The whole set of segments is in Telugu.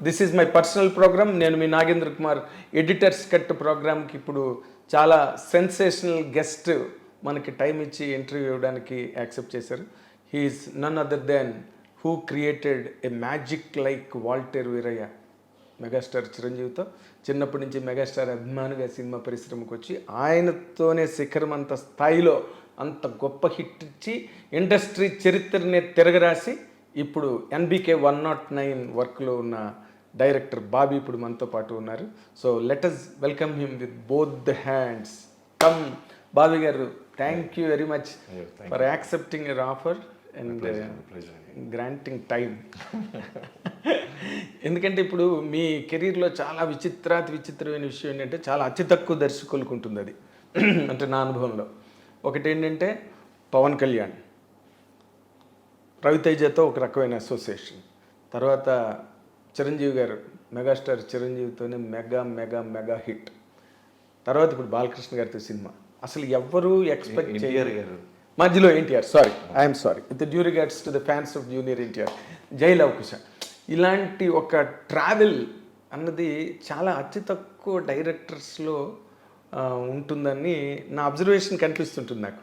This is my personal program. నేను మీ నాగేంద్ర కుమార్. ఎడిటర్స్ కట్ ప్రోగ్రామ్కి ఇప్పుడు చాలా సెన్సేషనల్ గెస్ట్ మనకి టైం ఇచ్చి ఇంటర్వ్యూ ఇవ్వడానికి యాక్సెప్ట్ చేశారు. He's none other than who created a magic like Waltair Veerayya. Megastar చిరంజీవితో చిన్నప్పటి నుంచి మెగాస్టార్ అభిమానిగా సినిమా పరిశ్రమకు వచ్చి ఆయనతోనే శిఖరం అంత స్థాయిలో అంత గొప్ప హిట్ ఇచ్చి ఇండస్ట్రీ చరిత్రనే తిరగరాసి ఇప్పుడు NBK 109 వర్క్లో ఉన్న డైరెక్టర్ బాబీ ఇప్పుడు మనతో పాటు ఉన్నారు. So let us welcome him with both the hands. Come Bobby garu, thank you very much for accepting your offer and granting time. ఎందుకంటే ఇప్పుడు మీ కెరీర్లో చాలా విచిత్రమైన విషయం ఏంటంటే చాలా అతి తక్కువ దర్శకులకు ఉంటుంది అది. అంటే నా అనుభవంలో ఒకటి ఏంటంటే పవన్ కళ్యాణ్, రవితేజతో ఒక రకమైన అసోసియేషన్, తర్వాత చిరంజీవి గారు మెగాస్టార్ చిరంజీవితోనే మెగా హిట్, తర్వాత ఇప్పుడు బాలకృష్ణ గారితో సినిమా. అసలు ఎవ్వరూ ఎక్స్పెక్ట్ చేయరు. మధ్యలో NTR, I'm sorry with due regards to the fans of junior NTR, జై లవకుశ. ఇలాంటి ఒక ట్రావెల్ అన్నది చాలా అతి తక్కువ డైరెక్టర్స్లో ఉంటుందని నా అబ్జర్వేషన్ కనిపిస్తుంటుంది నాకు.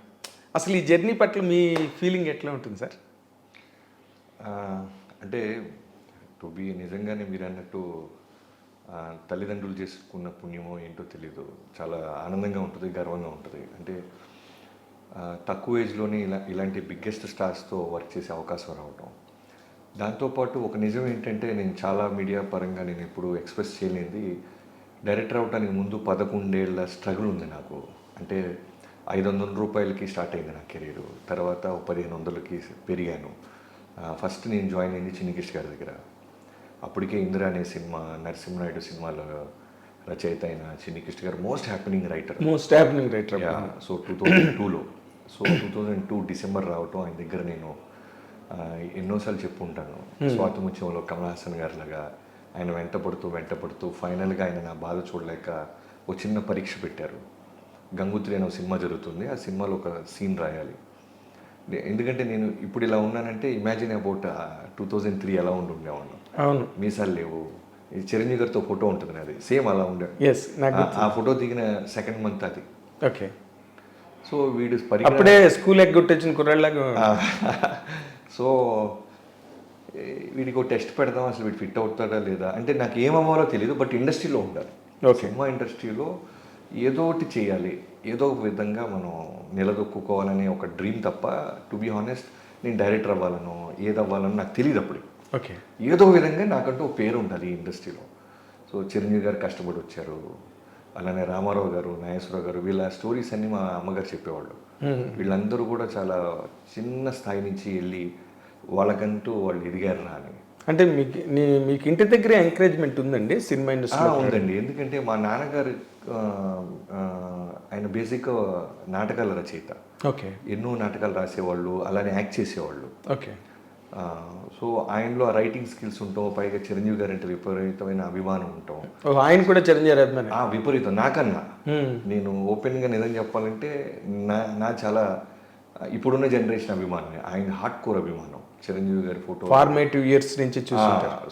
అసలు ఈ జర్నీ పట్ల మీ ఫీలింగ్ ఎట్లా ఉంటుంది సార్? అంటే టు బి నిజంగానే మీరు అన్నట్టు తల్లిదండ్రులు చేసుకున్న పుణ్యమో ఏంటో తెలీదు, చాలా ఆనందంగా ఉంటుంది, గర్వంగా ఉంటుంది. అంటే తక్కువ ఏజ్లోనే ఇలాంటి బిగ్గెస్ట్ స్టార్స్తో వర్క్ చేసే అవకాశం రావటం. దాంతోపాటు ఒక నిజం ఏంటంటే, నేను చాలా మీడియా పరంగా నేను ఎప్పుడు ఎక్స్ప్రెస్ చేయలేనిది, డైరెక్టర్ అవడానికి ముందు 11 ఏళ్ల స్ట్రగుల్ ఉంది నాకు. అంటే 500 రూపాయలకి స్టార్ట్ అయింది నా కెరీరు, తర్వాత 1500కి పెరిగాను. ఫస్ట్ నేను జాయిన్ అయింది చిన్ని కిష్ గారి దగ్గర. అప్పటికే ఇందిరా అనే సినిమా, నరసింహనాయుడు సినిమాలో రచయిత అయిన Chinni Kish garu most happening writer. So 2002లో 2002 డిసెంబర్ రావటం, ఆయన దగ్గర నేను ఎన్నోసార్లు చెప్పుంటాను. స్వాతిముత్యంలో కమల్ హాసన్ గారిలాగా ఆయన వెంటపడుతూ ఫైనల్గా ఆయన నా బాధ చూడలేక ఒక చిన్న పరీక్ష పెట్టారు. గంగోత్రి అనే సినిమా జరుగుతుంది, ఆ సినిమాలో ఒక సీన్ రాయాలి. ఎందుకంటే నేను ఇప్పుడు ఇలా ఉన్నానంటే ఇమాజిన్ అబౌట్ 2003 ఎలా ఉండేవాడిని. అవును, మీసాలు లేవు, చిరంజీవి గారితో ఫోటో ఉంటుంది నాది, సేమ్ అలా ఉండే. ఆ ఫోటో దిగిన సెకండ్ మంత్ అది. ఓకే. సో వీడు అప్పుడే స్కూల్ ఎగ్గొట్టొచ్చిన కుర్రాళ్ళగా. సో వీడికి ఒక టెస్ట్ పెడదాం, అసలు వీడు ఫిట్ అవుతాడా లేదా అంటే నాకు ఏమవ్వాలో తెలియదు, బట్ ఇండస్ట్రీలో ఉండాలి. సినిమా ఇండస్ట్రీలో ఏదో ఒకటి చేయాలి, ఏదో ఒక విధంగా మనం నిలదొక్కుకోవాలనే ఒక డ్రీమ్ తప్ప, టు బీ హానెస్ట్ నేను డైరెక్టర్ అవ్వాలనో ఏదవ్వాలనో నాకు తెలియదు అప్పుడు. ఓకే. ఏదో విధంగా నాకంటూ ఒక పేరు ఉండాలి ఈ ఇండస్ట్రీలో. సో చిరంజీవి గారు కష్టపడి వచ్చారు, అలానే రామారావు గారు, నాగేశ్వరరావు గారు, వీళ్ళ స్టోరీస్ అన్నీ మా అమ్మగారు చెప్పేవాళ్ళు. వీళ్ళందరూ కూడా చాలా చిన్న స్థాయి నుంచి వెళ్ళి వాళ్ళకంటూ వాళ్ళు ఎదిగారు అని. అంటే మీకు ఇంటి దగ్గరే ఎంకరేజ్మెంట్ ఉందండి సినిమా ఇండస్ట్రీ? ఉందండి, ఎందుకంటే మా నాన్నగారు ఆయన బేసిక్గా నాటకాల రచయిత. ఓకే. ఎన్నో నాటకాలు రాసేవాళ్ళు, అలానే యాక్ట్ చేసేవాళ్ళు. ఓకే. సో ఆయనలో రైటింగ్ స్కిల్స్ ఉంటాం, పైగా చిరంజీవి గారు అంటే విపరీతమైన అభిమానం ఉంటాం. ఆయన కూడా చిరంజీవి అభిమానం? విపరీతం. నాకన్నా నేను ఓపెన్గా నిజం చెప్పాలంటే నా చాలా ఇప్పుడున్న జనరేషన్ అభిమానం, ఆయన హార్డ్ కోర్ అభిమానం చిరంజీవి గారి ఫోటో. ఫార్మేటివ్ ఇయర్స్ నుంచి చూసి